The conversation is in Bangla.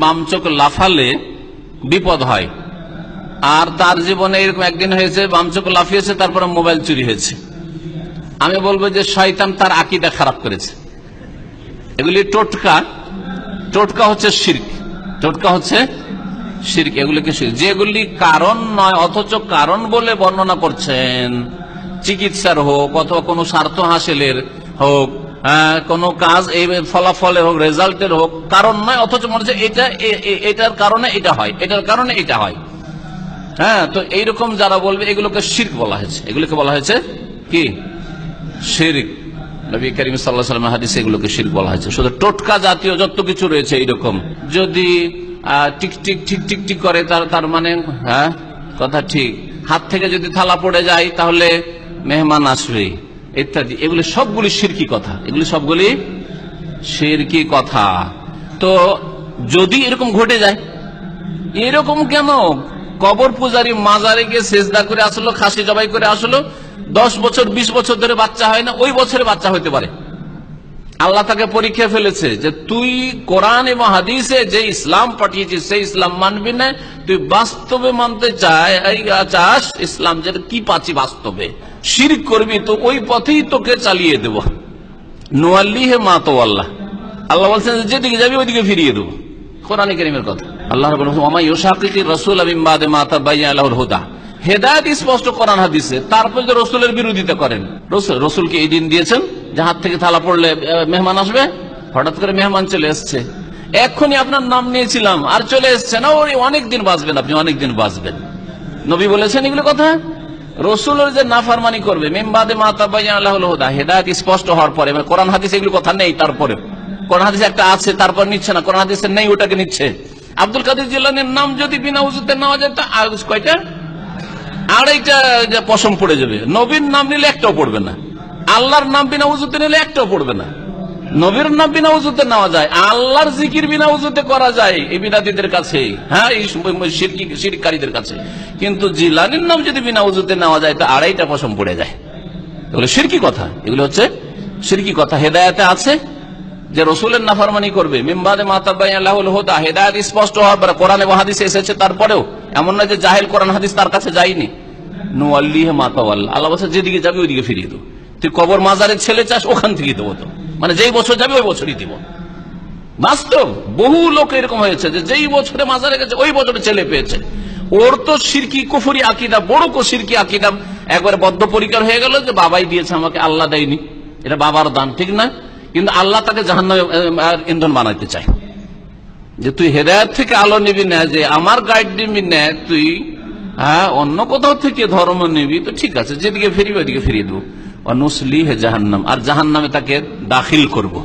বাম চোখ লাফালে বিপদ হয়, আর তার জীবনে এরকম একদিন হয়েছে বাম চোখ লাফিয়েছে, তারপরে মোবাইল চুরি হয়েছে। আমি বলবো যে শয়তান তার আকীদা খারাপ করেছে। এগুলি টোটকা, টোটকা হচ্ছে শিরক, টোটকা হচ্ছে শিরক। এগুলিকে শিরক, যেগুলি কারণ নয় অথচ কারণ বলে বর্ণনা করছেন, চিকিৎসার হোক অথবা কোনো স্বার্থ হাসিলের হোক, কোন কাজ এই ফলাফলের হোক, রেজাল্টের হোক, কারণ নয় অথচ মনে হচ্ছে এটা এটার কারণে এটা হয়, এটার কারণে এটা হয়। হ্যাঁ, তো এইরকম যারা বলবে এগুলোকে শিরক বলা হয়েছে, এগুলোকে বলা হয়েছে কি শিরক। নবী করিম সাল্লাল্লাহু আলাইহি ওয়াসাল্লামের হাদিসে এগুলোকে শিরক বলা হয়েছে। শুধু টোটকা জাতীয় যত কিছু রয়েছে এইরকম, যদি টিক টিক ঠিক টিক টিক করে তার মানে হ্যাঁ কথা ঠিক, হাত থেকে যদি থালা পড়ে যায় তাহলে মেহমান আসবে ইত্যাদি, এগুলি সবগুলি শিরকি কথা, এগুলি সবগুলি শিরকি কথা। তো যদি এরকম ঘটে যায়, এরকম কেন? কবর পূজারী মাজারে গিয়ে সেজদা করে আসলো, খাসি জবাই করে আসলো, 10 বছর 20 বছর ধরে বাচ্চা হয় না, ওই বছরে বাচ্চা হইতে পারে। আল্লাহ তাকে পরীক্ষা ফেলেছে যে তুই কোরআন এবং হাদিসে যে ইসলাম পাঠিয়েছিস সেই ইসলাম মানবি না, তুই বাস্তবে মানতে চাস ইসলাম, যেটা কি পাচ্ছি বাস্তবে শিরক করবি, তো ওই পথেই তোকে চালিয়ে দেব। নুয়াল্লিহি মা তাওয়াল্লা, আল্লাহ বলছেন যেদিকে যাবি ওইদিকে ফিরিয়ে দেবো। কোরআনে কারীমের কথা। আল্লাহ রাব্বুল আলামিন ওয়া মা ইউশাকিকির রাসূল মিন বাদি মা তাবায়্যানা লাহুল হুদা, হেদায়েত স্পষ্ট কোরআন হাদিসে, তারপর যে রাসূলের বিরোধিতা করেন। রাসূলকে এই দিন দিয়েছেন যে হাত থেকে থালা পড়লে মেহমান আসবে, হঠাৎ করে মেহমান চলে এসছে, এক্ষুনি আপনার নাম নিয়েছিলাম আর চলে এসছে না, ওই অনেকদিন বাঁচবেন, আপনি অনেকদিন বাঁচবেন। নবী বলেছেন এগুলো কথা। রাসূলের যে নাফরমানি করবে মিন বাদি মা তাবায়্যানা লাহুল হুদা, হেদায়েত স্পষ্ট হওয়ার পরে, কোরআন হাদিসে এগুলো কথা নেই, তারপরে কোরআন হাদিসে একটা আছে তারপর নিচ্ছে না, কোরআন হাদিসে নেই ওটাকে নিচ্ছে। আব্দুল কাদের জিলানীর নাম যদি বিনা উযুতে নেওয়া যায় তা কয়টা? আড়াইটা পশম পড়ে যাবে। নবীর নাম নিলে একটাও পড়বে না, আল্লাহর নাম বিনা উযুতে নিলে একটাও পড়বে না। নবীর নাম বিনা উযুতে নেওয়া যায়, আল্লাহর জিকির বিনা উযুতে করা যায় এই বিদাতীদের কাছে, হ্যাঁ এই শিরককারীদের কাছে, কিন্তু জিলানীর নাম যদি বিনা উযুতে নেওয়া যায় তা আড়াইটা পশম পড়ে যায়। এগুলো শিরকি কথা, এগুলো হচ্ছে শিরকি কথা। হেদায়েতে আছে যে রাসূলের নাফরমানি করবে, মিন বাদি মা তাবায়্যানা লাহুল হুদা, হেদায়েত স্পষ্ট হওয়ার পরে, কোরআন এবং হাদিসে এসেছে তারপরেও, এমন না যে জাহেল কোরআন হাদিস তার কাছে যায়নি। নুয়াল্লিহি মা তাওয়াল্লা, আল্লাহ বলছে যেদিকে যাবে ওইদিকে ফিরিয়ে দেবো। তুই কবর মাজারের ছেলে চাস, ওখান থেকে দেবো, তো মানে যেই বছর যাবে ওই বছরই দিব। বাস্তব বহু লোক এরকম হয়েছে যে যেই বছরে মাজারে গেছে ওই বছরে ছেলে পেয়েছে। ওর তো শিরকি কুফরি আকীদা, বড় শিরকি আকীদা একবারে বদ্ধপরিকর হয়ে গেল যে বাবাই দিয়েছে আমাকে, আল্লাহ দেয়নি, এটা বাবার দান, ঠিক না? কিন্তু আল্লাহ তাকে জাহান্নামে ইন্ধন বানাইতে চায়, যে তুই হেদায়েত থেকে আলো নিবি না, যে আমার গাইড নিবি না, তুই অন্য কোথাও থেকে ধর্ম নিবি, তো ঠিক আছে, যেদিকে ফিরিবি ওইদিকে ফিরিয়ে দেবো। নুসলিহি জাহান্নাম, আর জাহান্নামে তাকে দাখিল করব।